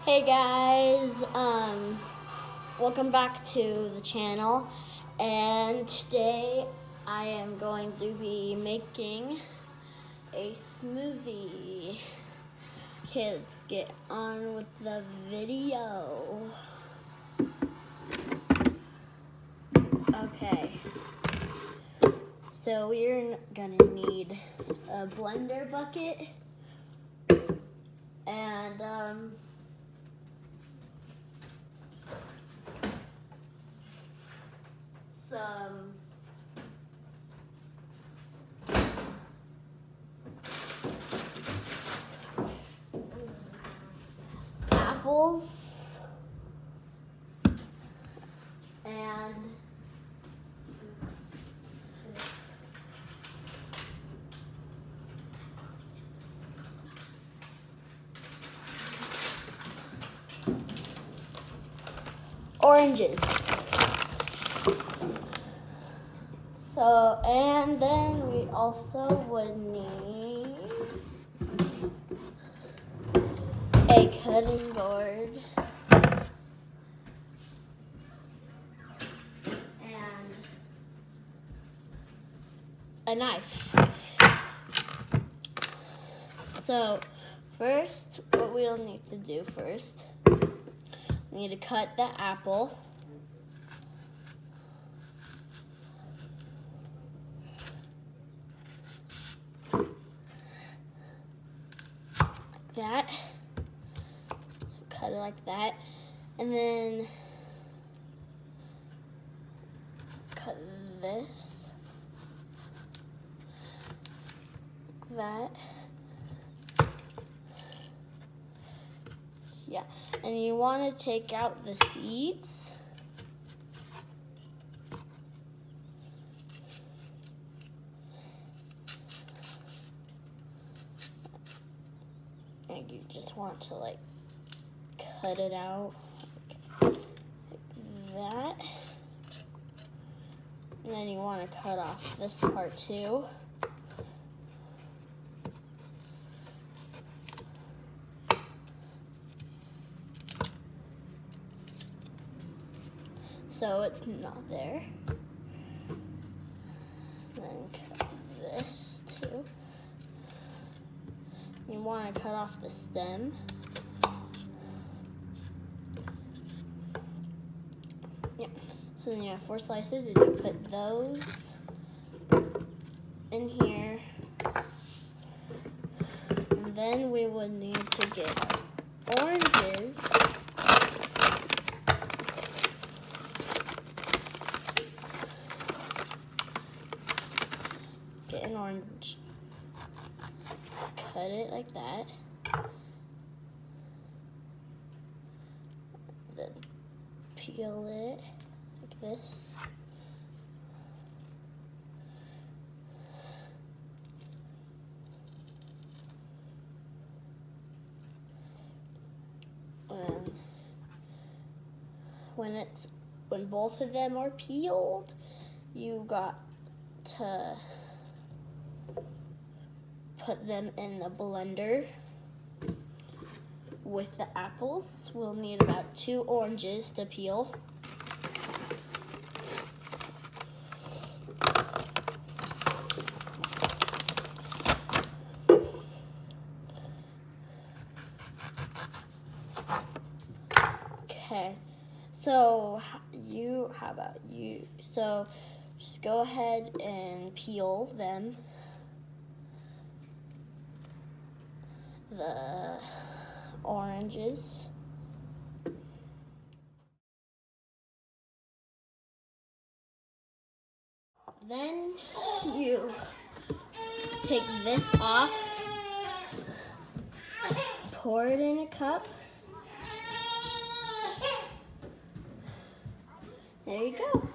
Hey guys, welcome back to the channel, and today I am going to be making a smoothie. Okay, let's get on with the video. Okay, so we're gonna need a blender bucket and some apples and oranges. So, and then we also would need a cutting board and a knife. So, first, what we'll need to do first, we need to cut the apple. That, so cut it like that, and then cut this, like that, yeah, and you want to take out the seeds. And you just want to like cut it out like that. And then you want to cut off this part too. So it's not there. Then cut this too. You want to cut off the stem. Yep. So then you have 4 slices, and you put those in here. And then we would need to get oranges. Get an orange. Cut it like that. Then peel it like this. And when both of them are peeled, you got to put them in the blender with the apples. We'll need about 2 oranges to peel. Okay, so how about you? So just go ahead and peel them. The oranges. Then you take this off, pour it in a cup. There you go.